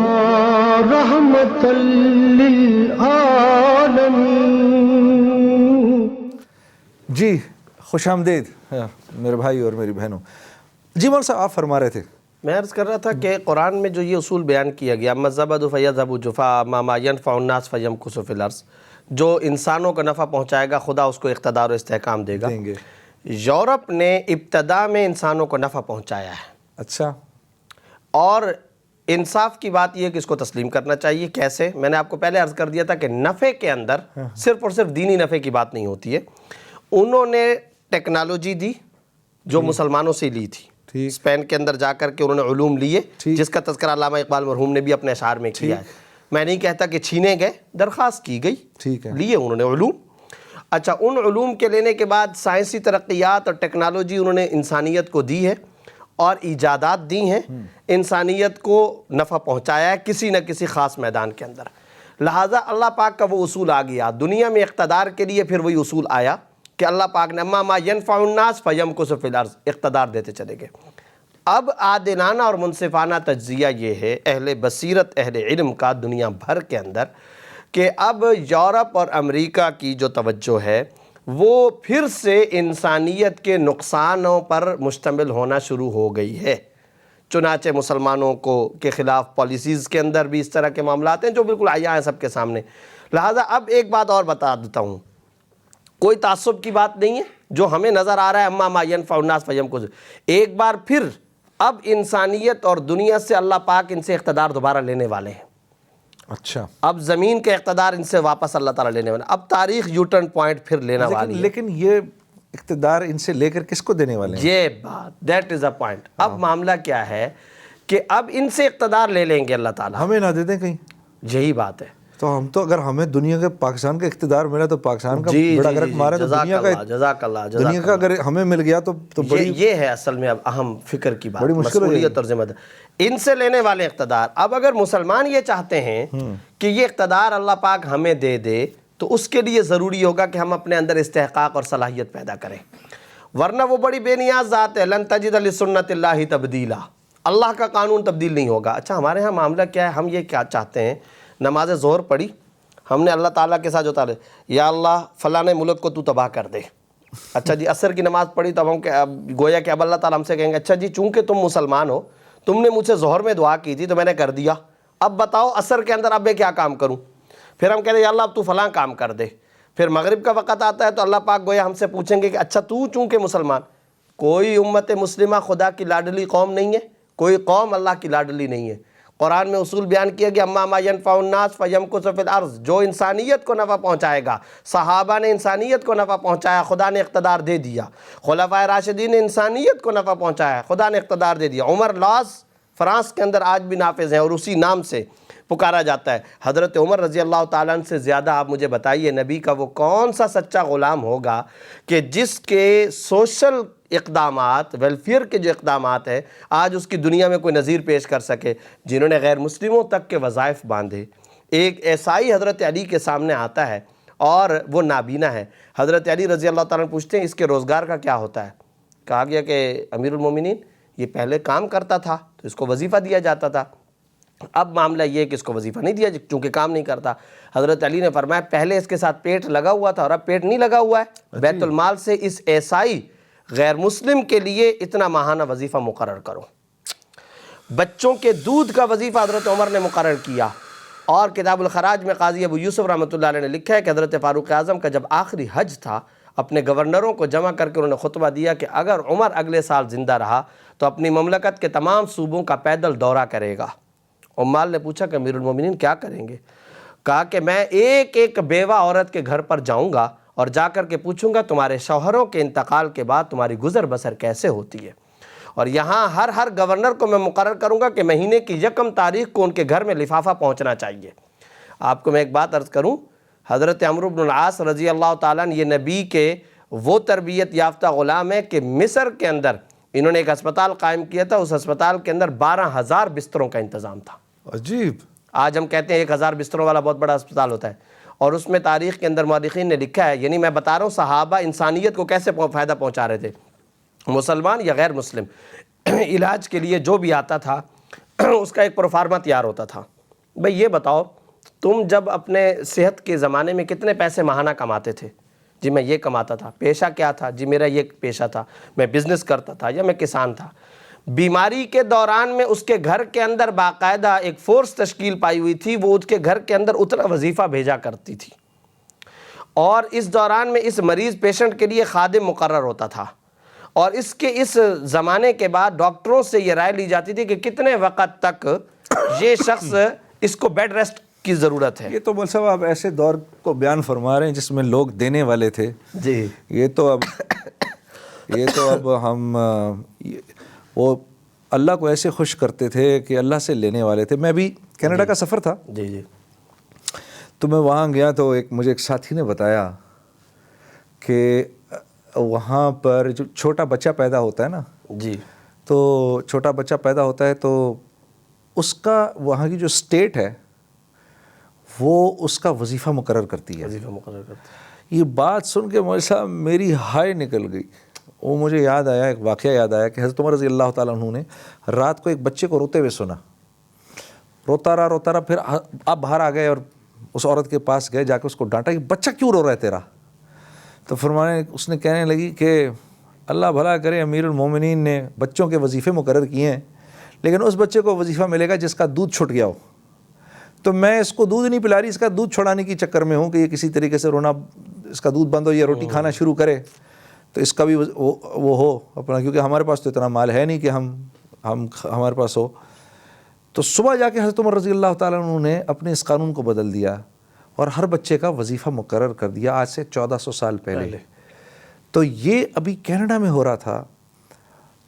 یا رحمت للعالمین۔ جی خوش آمدید میرے بھائی اور میری بہنوں۔ جی مولانا صاحب آپ فرما رہے تھے۔ میں عرض کر رہا تھا کہ قرآن میں جو یہ اصول بیان کیا گیا، اما الزبد فیذهب جفاء ما ينفع الناس فیمکث فی الارض، جو انسانوں کو نفع پہنچائے گا خدا اس کو اقتدار و استحکام دے گا۔ دیں گے۔ یورپ نے ابتدا میں انسانوں کو نفع پہنچایا ہے، اچھا، اور انصاف کی بات یہ ہے کہ اس کو تسلیم کرنا چاہیے۔ کیسے؟ میں نے آپ کو پہلے عرض کر دیا تھا کہ نفع کے اندر صرف اور صرف دینی نفع کی بات نہیں ہوتی ہے۔ انہوں نے ٹیکنالوجی دی جو مسلمانوں سے لی تھی، اسپین کے اندر جا کر کے انہوں نے علوم لیے، جس کا تذکرہ علامہ اقبال مرحوم نے بھی اپنے اشعار میں کیا ہے۔ میں نہیں کہتا کہ چھینے گئے، درخواست کی گئی، ٹھیک ہے، لیے انہوں نے علوم۔ اچھا، ان علوم کے لینے کے بعد سائنسی ترقیات اور ٹیکنالوجی انہوں نے انسانیت کو دی ہے اور ایجادات دی ہیں، انسانیت کو نفع پہنچایا ہے کسی نہ کسی خاص میدان کے اندر۔ لہٰذا اللہ پاک کا وہ اصول آ گیا دنیا میں اقتدار کے لیے، پھر وہی اصول آیا کہ اللہ پاک نے اما ما ينفع الناس فیمکث فی الارض، اقتدار دیتے چلے گئے۔ اب عادلانہ اور منصفانہ تجزیہ یہ ہے اہل بصیرت اہل علم کا دنیا بھر کے اندر کہ اب یورپ اور امریکہ کی جو توجہ ہے وہ پھر سے انسانیت کے نقصانوں پر مشتمل ہونا شروع ہو گئی ہے۔ چنانچہ مسلمانوں کے خلاف پالیسیز کے اندر بھی اس طرح کے معاملات ہیں جو بالکل عیاں ہیں سب کے سامنے۔ لہٰذا اب ایک بات اور بتا دیتا ہوں، کوئی تعصب کی بات نہیں ہے، جو ہمیں نظر آ رہا ہے اما ما ينفع الناس فیمکث، ایک بار پھر اب انسانیت اور دنیا سے اللہ پاک ان سے اقتدار دوبارہ لینے والے ہیں۔ اچھا، اب زمین کے اقتدار ان سے واپس اللہ تعالیٰ لینے والے ہیں، اب تاریخ یو ٹرن پوائنٹ پھر لینا والی ہے۔ لیکن یہ اقتدار ان سے لے کر کس کو دینے والے ہیں؟ یہ بات، دیٹ از اے پوائنٹ۔ اب معاملہ کیا ہے کہ اب ان سے اقتدار لے لیں گے اللہ تعالیٰ، ہمیں نہ دے دیں کہیں؟ یہی بات ہے۔ تو ہم تو اگر ہمیں دنیا کے پاکستان کا اقتدار ملا تو پاکستان کا بڑا گرک مارے، تو دنیا کا جزاک اللہ دنیا کا اگر ہمیں مل گیا تو بڑی یہ ہے اصل میں اب اہم فکر کی بات، بڑی مشکل ہو جائے گی۔ مسئولیت اور ذمہ داری ان سے لینے والے اقتدار۔ اب اگر مسلمان یہ چاہتے ہیں کہ یہ اقتدار اللہ پاک ہمیں دے دے تو اس کے لیے ضروری ہوگا کہ ہم اپنے اندر استحقاق اور صلاحیت پیدا کریں، ورنہ وہ بڑی بے نیاز ذات ہے، لن تجد لسنت اللہ تبدیلا، اللہ کا قانون تبدیل نہیں ہوگا۔ اچھا، ہمارے ہاں معاملہ کیا ہے، ہم یہ کیا چاہتے ہیں، نماز ظہر پڑھی ہم نے اللہ تعالیٰ کے ساتھ جو تعالیٰ، یا اللہ فلاں ملک کو تو تباہ کر دے۔ اچھا جی، عصر کی نماز پڑھی تو ہم گویا کہ اب اللہ تعالیٰ ہم سے کہیں گے اچھا جی چونکہ تم مسلمان ہو، تم نے مجھ سے ظہر میں دعا کی تھی تو میں نے کر دیا، اب بتاؤ عصر کے اندر اب میں کیا کام کروں؟ پھر ہم کہتے ہیں یا اللہ اب تو فلاں کام کر دے۔ پھر مغرب کا وقت آتا ہے تو اللہ پاک گویا ہم سے پوچھیں گے کہ اچھا تو چونکہ مسلمان، کوئی امت مسلمہ خدا کی لاڈلی قوم نہیں ہے، کوئی قوم اللہ کی لاڈلی نہیں ہے۔ قرآن میں اصول بیان کیا گیا اما ما ينفع الناس فیمکث فی الارض، جو انسانیت کو نفع پہنچائے گا۔ صحابہ نے انسانیت کو نفع پہنچایا، خدا نے اقتدار دے دیا۔ خلفائے راشدین نے انسانیت کو نفع پہنچایا، خدا نے اقتدار دے دیا۔ عمر لاس فرانس کے اندر آج بھی نافذ ہیں اور اسی نام سے پکارا جاتا ہے۔ حضرت عمر رضی اللہ تعالیٰ عنہ سے زیادہ آپ مجھے بتائیے نبی کا وہ کون سا سچا غلام ہوگا کہ جس کے سوشل اقدامات، ویلفیئر کے جو اقدامات ہیں، آج اس کی دنیا میں کوئی نظیر پیش کر سکے، جنہوں نے غیر مسلموں تک کے وظائف باندھے۔ ایک عیسائی حضرت علی کے سامنے آتا ہے اور وہ نابینا ہے، حضرت علی رضی اللہ تعالیٰ عنہ پوچھتے ہیں اس کے روزگار کا کیا ہوتا ہے؟ کہا گیا کہ امیر المومنین یہ پہلے کام کرتا تھا تو اس کو وظیفہ دیا جاتا تھا، اب معاملہ یہ ہے کہ اس کو وظیفہ نہیں دیا چونکہ کام نہیں کرتا. حضرت علی نے فرمایا پہلے اس کے ساتھ پیٹ لگا ہوا تھا اور اب پیٹ نہیں لگا ہوا ہے, بیت المال سے اس عیسائی غیر مسلم کے لیے اتنا ماہانہ وظیفہ مقرر کرو. بچوں کے دودھ کا وظیفہ حضرت عمر نے مقرر کیا. اور کتاب الخراج میں قاضی ابو یوسف رحمۃ اللہ علیہ نے لکھا ہے کہ حضرت فاروق اعظم کا جب آخری حج تھا اپنے گورنروں کو جمع کر کے انہوں نے خطبہ دیا کہ اگر عمر اگلے سال زندہ رہا تو اپنی مملکت کے تمام صوبوں کا پیدل دورہ کرے گا. عمال نے پوچھا کہ امیر المومنین کیا کریں گے؟ کہا کہ میں ایک ایک بیوہ عورت کے گھر پر جاؤں گا اور جا کر کے پوچھوں گا تمہارے شوہروں کے انتقال کے بعد تمہاری گزر بسر کیسے ہوتی ہے. اور یہاں ہر گورنر کو میں مقرر کروں گا کہ مہینے کی 1 تاریخ کو ان کے گھر میں لفافہ پہنچنا چاہیے. آپ کو میں ایک بات عرض کروں, حضرت عمرو بن العاص رضی اللہ تعالیٰ عنہ یہ نبی کے وہ تربیت یافتہ غلام ہے کہ مصر کے اندر انہوں نے ایک ہسپتال قائم کیا تھا. اس ہسپتال کے اندر 12,000 بستروں کا انتظام تھا. عجیب. آج ہم کہتے ہیں 1,000 بستروں والا بہت بڑا ہسپتال ہوتا ہے, اور اس میں تاریخ کے اندر مورخین نے لکھا ہے, یعنی میں بتا رہا ہوں صحابہ انسانیت کو کیسے فائدہ پہنچا رہے تھے, مسلمان یا غیر مسلم. علاج کے لیے جو بھی آتا تھا اس کا ایک پروفارما تیار ہوتا تھا. بھئی یہ بتاؤ تم جب اپنے صحت کے زمانے میں کتنے پیسے ماہانہ کماتے تھے؟ جی میں یہ کماتا تھا. پیشہ کیا تھا؟ جی میرا یہ پیشہ تھا, میں بزنس کرتا تھا یا میں کسان تھا. بیماری کے دوران میں اس کے گھر کے اندر باقاعدہ ایک فورس تشکیل پائی ہوئی تھی, وہ اس کے گھر کے اندر اتنا وظیفہ بھیجا کرتی تھی. اور اس دوران میں اس مریض پیشنٹ کے لیے خادم مقرر ہوتا تھا. اور اس زمانے کے بعد ڈاکٹروں سے یہ رائے لی جاتی تھی کہ کتنے وقت تک یہ شخص اس کو بیڈ ریسٹ کی ضرورت ہے. یہ تو مول صاحب آپ ایسے دور کو بیان فرما رہے ہیں جس میں لوگ دینے والے تھے. جی یہ تو اب ہم وہ اللہ کو ایسے خوش کرتے تھے کہ اللہ سے لینے والے تھے. میں بھی کینیڈا کا سفر تھا, جی تو میں وہاں گیا تو مجھے ایک ساتھی نے بتایا کہ وہاں پر جو چھوٹا بچہ پیدا ہوتا ہے نا, جی تو چھوٹا بچہ پیدا ہوتا ہے تو اس کا وہاں کی جو اسٹیٹ ہے وہ اس کا وظیفہ مقرر کرتی ہے. وظیفہ مقرر کرتی ہے. یہ بات سن کے مولوی صاحب میری ہائے نکل گئی. وہ مجھے یاد آیا, ایک واقعہ یاد آیا کہ حضرت عمر رضی اللہ تعالیٰ عنہ نے رات کو ایک بچے کو روتے ہوئے سنا. روتا رہا پھر آپ باہر آ گئے اور اس عورت کے پاس گئے, جا کے اس کو ڈانٹا کہ بچہ کیوں رو رہا ہے تیرا؟ تو اس نے کہنے لگی کہ اللہ بھلا کرے, امیر المومنین نے بچوں کے وظیفے مقرر کیے ہیں, لیکن اس بچے کو وظیفہ ملے گا جس کا دودھ چھٹ گیا ہو. تو میں اس کو دودھ نہیں پلا رہی, اس کا دودھ چھڑانے کی چکر میں ہوں کہ یہ کسی طریقے سے رونا, اس کا دودھ بند ہو یا روٹی کھانا شروع کرے تو اس کا بھی وہ ہو اپنا, کیونکہ ہمارے پاس تو اتنا مال ہے نہیں کہ ہمارے پاس ہو. تو صبح جا کے حضرت عمر رضی اللہ تعالیٰ عنہ نے اپنے اس قانون کو بدل دیا اور ہر بچے کا وظیفہ مقرر کر دیا آج سے 1400 سال پہلے. تو یہ ابھی کینیڈا میں ہو رہا تھا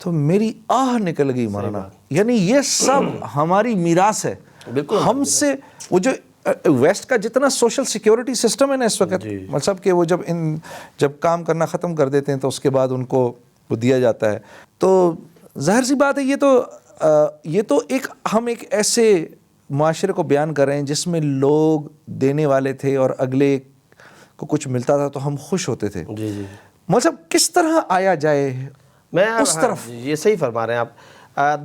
تو میری آہ نکل گئی مولانا. یعنی یہ سب ہماری میراث ہے. بالکل ہم سے وہ جو ویسٹ کا جتنا سوشل سیکیورٹی سسٹم ہے نا اس وقت, مطلب کہ وہ جب کام کرنا ختم کر دیتے ہیں تو اس کے بعد ان کو وہ دیا جاتا ہے. تو ظاہر سی بات ہے یہ تو ہم ایک ایسے معاشرے کو بیان کر رہے ہیں جس میں لوگ دینے والے تھے اور اگلے کو کچھ ملتا تھا تو ہم خوش ہوتے تھے. جی مطلب کس طرح آیا جائے میں اس طرف. یہ صحیح فرما رہے ہیں آپ.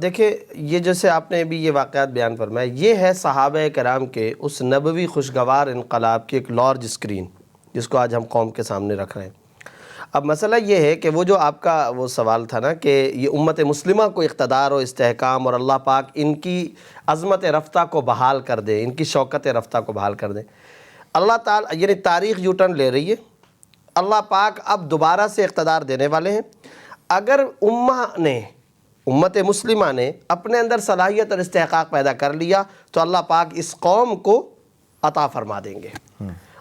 دیکھیں یہ جیسے آپ نے بھی یہ واقعات بیان فرمایا, یہ ہے صحابہ کرام کے اس نبوی خوشگوار انقلاب کی ایک لارج اسکرین جس کو آج ہم قوم کے سامنے رکھ رہے ہیں. اب مسئلہ یہ ہے کہ وہ جو آپ کا وہ سوال تھا نا کہ یہ امت مسلمہ کو اقتدار و استحکام اور اللہ پاک ان کی عظمت رفتہ کو بحال کر دے, ان کی شوکت رفتہ کو بحال کر دے. اللہ تعالیٰ یعنی تاریخ یو ٹرن لے رہی ہے, اللہ پاک اب دوبارہ سے اقتدار دینے والے ہیں. اگر امت مسلمہ نے اپنے اندر صلاحیت اور استحقاق پیدا کر لیا تو اللہ پاک اس قوم کو عطا فرما دیں گے.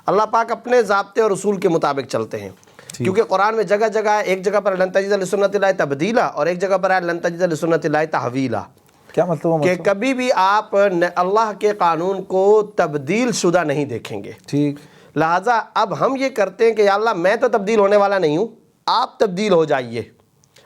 اللہ پاک اپنے ضابطے اور اصول کے مطابق چلتے ہیں, کیونکہ قرآن میں جگہ جگہ ایک جگہ پر لن تجد لسنت اللہ تبدیلا اور ایک جگہ پر ہے لن تجد لسنت اللہ تحویلا. کیا مطلب کہ کبھی بھی آپ اللہ کے قانون کو تبدیل شدہ نہیں دیکھیں گے. ٹھیک. لہٰذا اب ہم یہ کرتے ہیں کہ یا اللہ میں تو تبدیل ہونے والا نہیں ہوں, آپ تبدیل ہو جائیے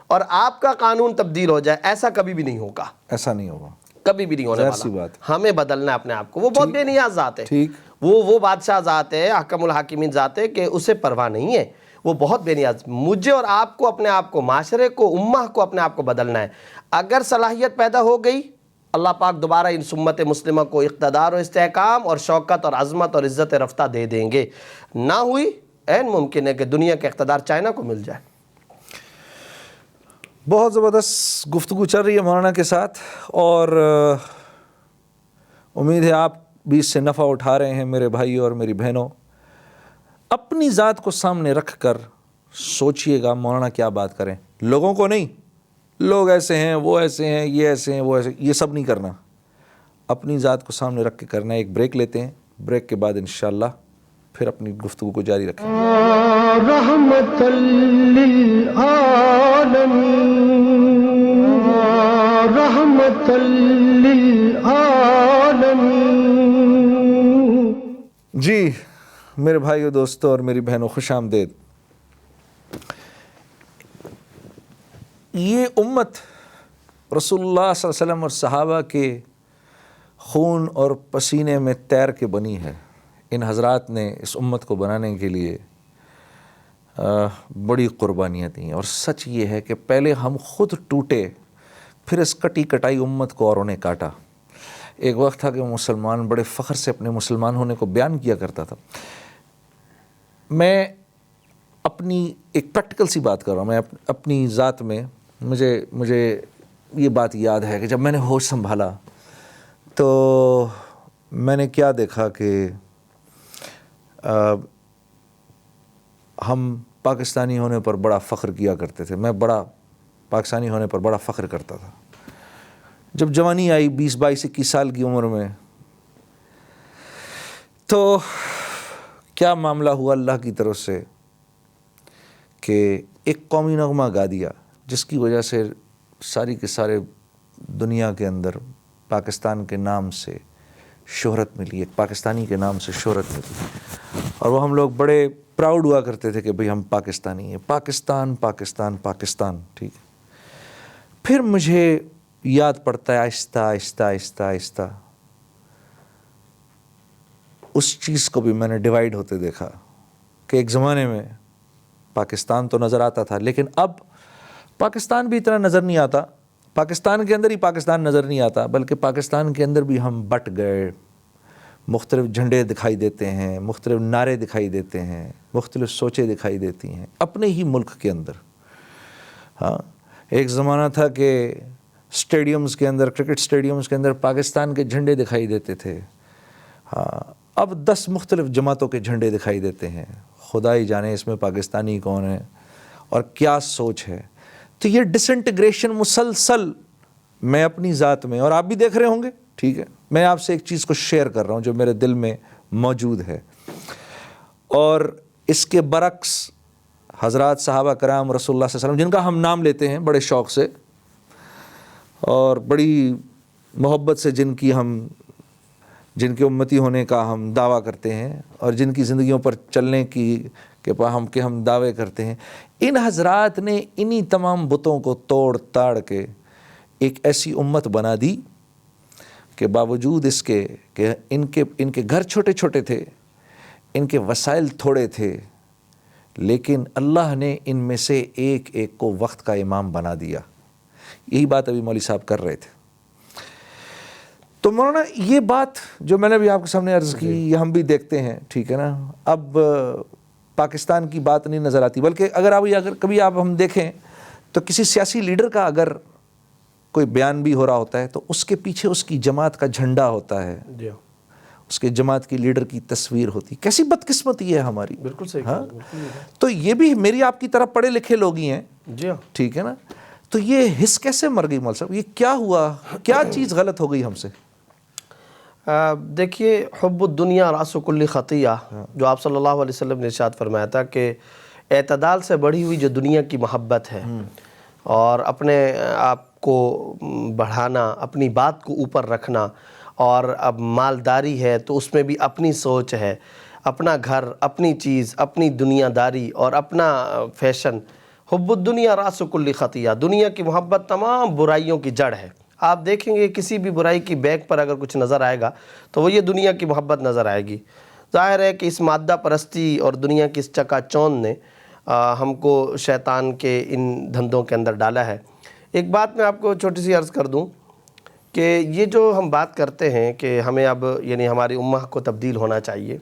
اور آپ کا قانون تبدیل ہو جائے. ایسا کبھی بھی نہیں ہوگا, ایسا نہیں ہوگا, کبھی بھی نہیں ہونے والا. ہمیں بدلنا ہے اپنے آپ کو. وہ بہت بے نیاز ذات ہے, ٹھیک, وہ بادشاہ ذات ہے, حکم الحاکمین ذات ہے کہ اسے پرواہ نہیں ہے, وہ بہت بے نیاز. مجھے اور آپ کو اپنے آپ کو, معاشرے کو, امہ کو اپنے آپ کو بدلنا ہے. اگر صلاحیت پیدا ہو گئی اللہ پاک دوبارہ ان امت مسلمہ کو اقتدار و استحکام اور شوکت اور عظمت اور عزت رفتہ دے دیں گے. نہ ہوئی عین ممکن ہے کہ دنیا کا اقتدار چائنا کو مل جائے. بہت زبردست گفتگو چل رہی ہے مولانا کے ساتھ، اور امید ہے آپ بھی اس سے نفع اٹھا رہے ہیں میرے بھائی اور میری بہنوں. اپنی ذات کو سامنے رکھ کر سوچئے گا مولانا کیا بات کریں، لوگوں کو نہیں. لوگ ایسے ہیں، وہ ایسے ہیں، یہ ایسے ہیں، وہ ایسے، یہ سب نہیں کرنا. اپنی ذات کو سامنے رکھ کے کرنا ہے. ایک بریک لیتے ہیں، بریک کے بعد انشاءاللہ پھر اپنی گفتگو کو جاری رکھیں. رحمت للعالمین، رحمت للعالمین. جی میرے بھائیو، دوستو اور میری بہنوں، خوش آمدید. یہ امت رسول اللہ صلی اللہ علیہ وسلم اور صحابہ کے خون اور پسینے میں تیر کے بنی ہے. ان حضرات نے اس امت کو بنانے کے لیے بڑی قربانیاں دیں، اور سچ یہ ہے کہ پہلے ہم خود ٹوٹے، پھر اس کٹی کٹائی امت کو اوروں نے کاٹا. ایک وقت تھا کہ مسلمان بڑے فخر سے اپنے مسلمان ہونے کو بیان کیا کرتا تھا. میں اپنی ایک پریکٹیکل سی بات کر رہا ہوں. میں اپنی ذات میں مجھے یہ بات یاد ہے کہ جب میں نے ہوش سنبھالا تو میں نے کیا دیکھا کہ ہم پاکستانی ہونے پر بڑا فخر کیا کرتے تھے. میں پاکستانی ہونے پر بڑا فخر کرتا تھا. جب جوانی آئی 20 22 21 سال کی عمر میں، تو کیا معاملہ ہوا اللہ کی طرف سے کہ ایک قومی نغمہ گا دیا جس کی وجہ سے ساری کے سارے دنیا کے اندر پاکستان کے نام سے شہرت ملی، ایک پاکستانی کے نام سے شہرت ملی، اور وہ ہم لوگ بڑے پراؤڈ ہوا کرتے تھے کہ بھئی ہم پاکستانی ہیں. پاکستان پاکستان پاکستان. ٹھیک ہے. پھر مجھے یاد پڑتا ہے آہستہ آہستہ آہستہ آہستہ اس چیز کو بھی میں نے ڈیوائیڈ ہوتے دیکھا کہ ایک زمانے میں پاکستان تو نظر آتا تھا، لیکن اب پاکستان بھی اتنا نظر نہیں آتا. پاکستان کے اندر ہی پاکستان نظر نہیں آتا، بلکہ پاکستان کے اندر بھی ہم بٹ گئے. مختلف جھنڈے دکھائی دیتے ہیں، مختلف نعرے دکھائی دیتے ہیں، مختلف سوچیں دکھائی دیتی ہیں اپنے ہی ملک کے اندر. ہاں، ایک زمانہ تھا کہ اسٹیڈیمز کے اندر، کرکٹ اسٹیڈیمز کے اندر پاکستان کے جھنڈے دکھائی دیتے تھے. ہاں، اب 10 مختلف جماعتوں کے جھنڈے دکھائی دیتے ہیں. خدا ہی جانے اس میں پاکستانی کون ہے اور کیا سوچ ہے. تو یہ ڈس انٹیگریشن مسلسل میں اپنی ذات میں، اور آپ بھی دیکھ رہے ہوں گے. ٹھیک ہے، میں آپ سے ایک چیز کو شیئر کر رہا ہوں جو میرے دل میں موجود ہے، اور اس کے برعکس حضرات صحابہ کرام رسول اللہ صلی اللہ علیہ وسلم، جن کا ہم نام لیتے ہیں بڑے شوق سے اور بڑی محبت سے، جن کے امتی ہونے کا ہم دعویٰ کرتے ہیں اور جن کی زندگیوں پر چلنے کی ہم دعوے کرتے ہیں، ان حضرات نے انہی تمام بتوں کو توڑ تاڑ کے ایک ایسی امت بنا دی کہ باوجود اس کے کہ ان کے گھر چھوٹے چھوٹے تھے، ان کے وسائل تھوڑے تھے، لیکن اللہ نے ان میں سے ایک ایک کو وقت کا امام بنا دیا. یہی بات ابھی مولوی صاحب کر رہے تھے. تو مولانا یہ بات جو میں نے بھی آپ کے سامنے عرض کی، یہ ہم بھی دیکھتے ہیں. ٹھیک ہے نا. اب پاکستان کی بات نہیں نظر آتی، بلکہ اگر کبھی ہم دیکھیں تو کسی سیاسی لیڈر کا اگر کوئی بیان بھی ہو رہا ہوتا ہے تو اس کے پیچھے اس کی جماعت کا جھنڈا ہوتا ہے، اس کے جماعت کی لیڈر کی تصویر ہوتی. کیسی بدقسمتی ہے ہماری. بالکل صحیح. ہاں، تو یہ بھی میری آپ کی طرح پڑھے لکھے لوگ ہی ہیں. جی ہاں. ٹھیک ہے نا. تو یہ حص کیسے مر گئی مول صاحب؟ یہ کیا ہوا؟ کیا چیز غلط ہو گئی ہم سے؟ دیکھیے، حب الدنیا راس کل خطیہ، جو آپ صلی اللہ علیہ وسلم نے ارشاد فرمایا تھا کہ اعتدال سے بڑھی ہوئی جو دنیا کی محبت ہے، اور اپنے آپ کو بڑھانا، اپنی بات کو اوپر رکھنا، اور اب مالداری ہے تو اس میں بھی اپنی سوچ ہے، اپنا گھر، اپنی چیز، اپنی دنیا داری اور اپنا فیشن. حب الدنیا راس کل خطیہ، دنیا کی محبت تمام برائیوں کی جڑ ہے. آپ دیکھیں گے کسی بھی برائی کی بیگ پر اگر کچھ نظر آئے گا تو وہ یہ دنیا کی محبت نظر آئے گی. ظاہر ہے کہ اس مادہ پرستی اور دنیا کی اس چکا چوند نے ہم کو شیطان کے ان دھندوں کے اندر ڈالا ہے. ایک بات میں آپ کو چھوٹی سی عرض کر دوں کہ یہ جو ہم بات کرتے ہیں کہ ہمیں اب یعنی ہماری امہ کو تبدیل ہونا چاہیے،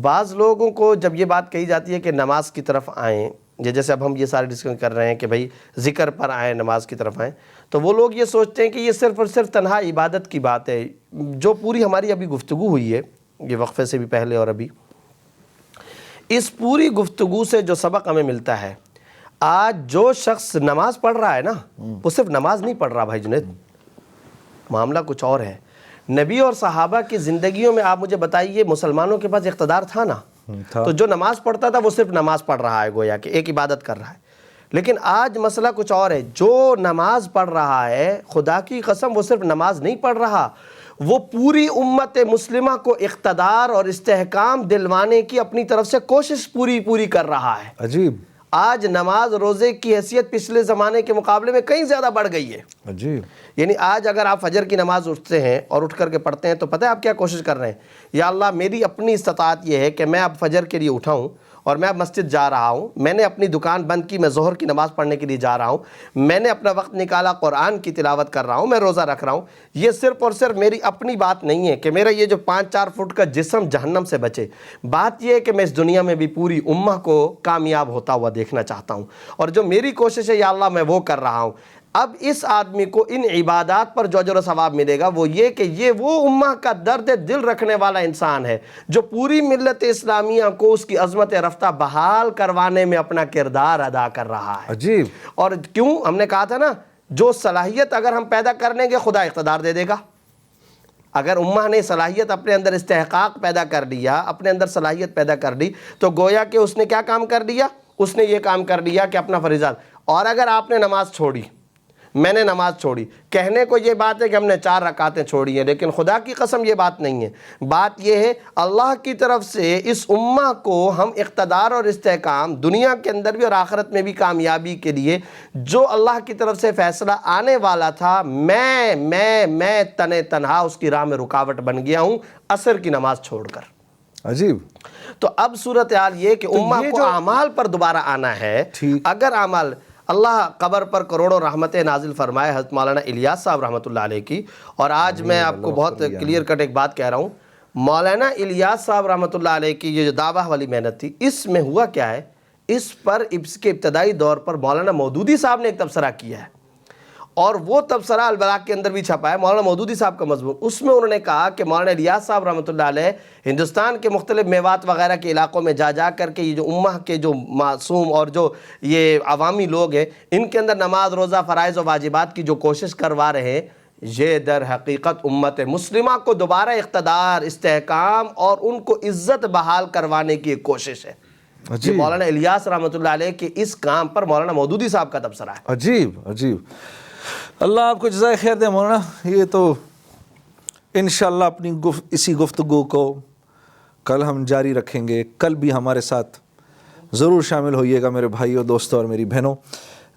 بعض لوگوں کو جب یہ بات کہی جاتی ہے کہ نماز کی طرف آئیں، جیسے اب ہم یہ سارے ڈسکشن کر رہے ہیں کہ بھائی ذکر پر آئیں، نماز کی طرف آئیں، تو وہ لوگ یہ سوچتے ہیں کہ یہ صرف اور صرف تنہا عبادت کی بات ہے۔ جو پوری ہماری ابھی گفتگو ہوئی ہے، یہ وقفے سے بھی پہلے اور ابھی، اس پوری گفتگو سے جو سبق ہمیں ملتا ہے، آج جو شخص نماز پڑھ رہا ہے نا، وہ صرف نماز نہیں پڑھ رہا بھائی جنید، معاملہ کچھ اور ہے۔ نبی اور صحابہ کی زندگیوں میں آپ مجھے بتائیے، مسلمانوں کے پاس اقتدار تھا نا، تو جو نماز پڑھتا تھا وہ صرف نماز پڑھ رہا ہے، گویا کہ ایک عبادت کر رہا ہے۔ لیکن آج مسئلہ کچھ اور ہے، جو نماز پڑھ رہا ہے، خدا کی قسم وہ صرف نماز نہیں پڑھ رہا، وہ پوری امت مسلمہ کو اقتدار اور استحکام دلوانے کی اپنی طرف سے کوشش پوری کر رہا ہے۔ عجیب، آج نماز روزے کی حیثیت پچھلے زمانے کے مقابلے میں کہیں زیادہ بڑھ گئی ہے۔ عجیب، یعنی آج اگر آپ فجر کی نماز اٹھتے ہیں اور اٹھ کر کے پڑھتے ہیں تو پتہ ہے آپ کیا کوشش کر رہے ہیں؟ یا اللہ میری اپنی استطاعت یہ ہے کہ میں اب فجر کے لیے اٹھا ہوں اور میں اب مسجد جا رہا ہوں، میں نے اپنی دکان بند کی، میں ظہر کی نماز پڑھنے کے لیے جا رہا ہوں، میں نے اپنا وقت نکالا، قرآن کی تلاوت کر رہا ہوں، میں روزہ رکھ رہا ہوں۔ یہ صرف اور صرف میری اپنی بات نہیں ہے کہ میرا یہ جو 5-4 فٹ کا جسم جہنم سے بچے، بات یہ ہے کہ میں اس دنیا میں بھی پوری امہ کو کامیاب ہوتا ہوا دیکھنا چاہتا ہوں، اور جو میری کوشش ہے یا اللہ میں وہ کر رہا ہوں۔ اب اس آدمی کو ان عبادات پر جو اجر و ثواب ملے گا وہ یہ کہ یہ وہ امہ کا درد دل رکھنے والا انسان ہے جو پوری ملت اسلامیہ کو اس کی عظمت رفتہ بحال کروانے میں اپنا کردار ادا کر رہا ہے۔ عجیب، اور کیوں؟ ہم نے کہا تھا نا، جو صلاحیت اگر ہم پیدا کر لیں گے خدا اقتدار دے دے گا۔ اگر امہ نے صلاحیت اپنے اندر استحقاق پیدا کر لیا، اپنے اندر صلاحیت پیدا کر لی، تو گویا کہ اس نے کیا کام کر لیا؟ اس نے یہ کام کر لیا کہ اپنا فریضہ۔ اور اگر آپ نے نماز چھوڑی، میں نے نماز چھوڑی، کہنے کو یہ بات ہے کہ ہم نے 4 رکعتیں چھوڑی ہیں، لیکن خدا کی قسم یہ بات نہیں ہے۔ بات یہ ہے اللہ کی طرف سے اس امہ کو ہم اقتدار اور استحکام دنیا کے اندر بھی اور آخرت میں بھی کامیابی کے لیے جو اللہ کی طرف سے فیصلہ آنے والا تھا، میں تنہا اس کی راہ میں رکاوٹ بن گیا ہوں عصر کی نماز چھوڑ کر۔ عجیب۔ تو اب صورتحال یہ کہ امہ کو اعمال پر دوبارہ آنا ہے۔ اگر اعمال، اللہ قبر پر کروڑوں رحمتیں نازل فرمائے حضرت مولانا الیاس صاحب رحمۃ اللہ علیہ کی، اور آج میں آپ کو بہت کلیئر کٹ ایک بات کہہ رہا ہوں، مولانا الیاس صاحب رحمۃ اللہ علیہ کی یہ جو دعویٰ والی محنت تھی، اس میں ہوا کیا ہے، اس پر اس کے ابتدائی دور پر مولانا مودودی صاحب نے ایک تبصرہ کیا ہے، اور وہ تبصرہ البلاغ کے اندر بھی چھپا ہے، مولانا مودودی صاحب کا مضمون۔ اس میں انہوں نے کہا کہ مولانا الیاس صاحب رحمۃ اللہ علیہ ہندوستان کے مختلف میوات وغیرہ کے علاقوں میں جا کر کے یہ جو امہ کے جو معصوم اور جو یہ عوامی لوگ ہیں، ان کے اندر نماز، روزہ، فرائض و واجبات کی جو کوشش کروا رہے ہیں، یہ در حقیقت امت مسلمہ کو دوبارہ اقتدار، استحکام اور ان کو عزت بحال کروانے کی ایک کوشش ہے۔ یہ مولانا الیاس رحمۃ اللہ علیہ کے اس کام پر مولانا مودودی صاحب کا تبصرہ ہے۔ عجیب، عجیب۔ اللہ آپ کو جزائے خیر دے مولانا۔ یہ تو انشاءاللہ اپنی اسی گفتگو کو کل ہم جاری رکھیں گے۔ کل بھی ہمارے ساتھ ضرور شامل ہوئیے گا میرے بھائیوں، دوستوں اور میری بہنوں۔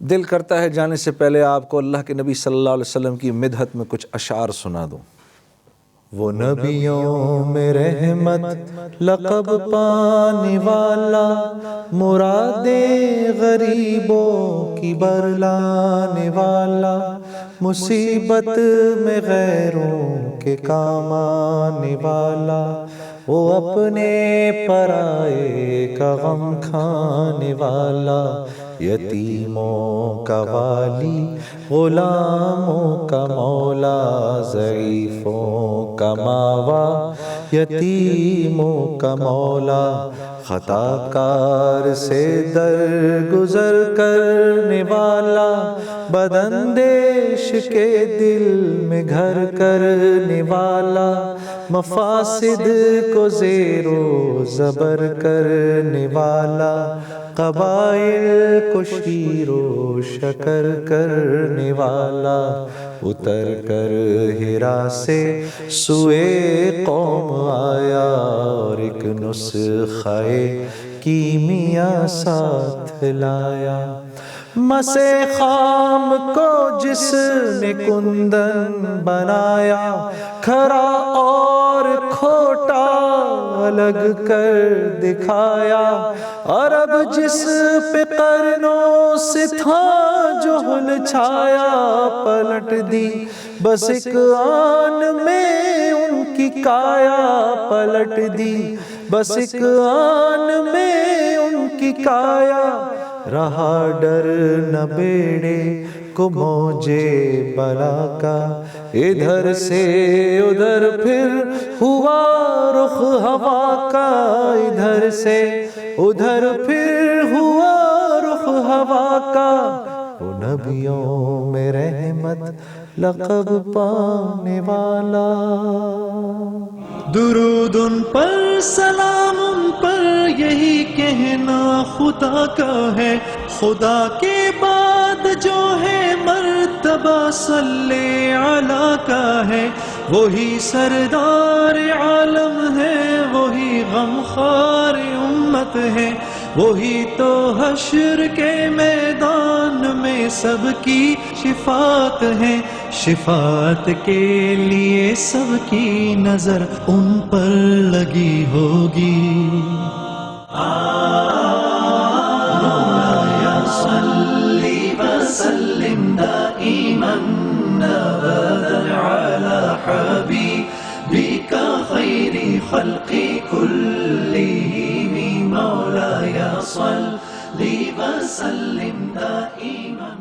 دل کرتا ہے جانے سے پہلے آپ کو اللہ کے نبی صلی اللہ علیہ وسلم کی مدحت میں کچھ اشعار سنا دوں۔ وہ نبیوں میں رحمت لقب پانے والا، مرادیں غریبوں کی برلانے والا، مصیبت میں غیروں کے کام آنے والا، وہ اپنے پرائے کا غم کھانے والا، یتیموں کا والی، غلاموں کا مولا، ضعیفوں کا ماوا، یتیموں کا مولا، خطا کار سے درگزر کرنے والا، بداندیش کے دل میں گھر کرنے والا، مفاسد کو زیر و زبر کرنے والا، قبائل کو شیر و شکر کرنے والا، اتر کر ہرا سے سوئے قوم آیا، اور ایک نسخہ کیمیا ساتھ لایا۔ مسے خام کو جس نے کندن بنایا، کھرا اور کھوٹا الگ کر دکھایا، اور اب جس پہ قرنوں سے تھا جہل چھایا، پلٹ دی بس ایک آن میں ان کی کایا، پلٹ دی بس ایک آن میں ان کی کایا، رہا ڈر نہ بیڑے کو موجے بلا کا، ادھر سے ادھر پھر ہوا رخ ہوا کا، ادھر سے ادھر پھر ہوا رخ ہوا کا، وہ نبیوں میں رحمت لقب پانے والا۔ درود ان پر، سلام ان پر، یہی کہنا خدا کا ہے، خدا کے بعد جو ہے مرتبہ صلی علی کا ہے، وہی سردار عالم ہے، وہی غمخوار امت ہے، وہی تو حشر کے میدان میں سب کی شفاعت ہے، شفاعت کے لیے سب کی نظر ان پر لگی ہوگی۔ مولایا صلی وسلم دائما ابدا علی حبیبک خیر خلق کلہم، مولایا صلی وسلم دائما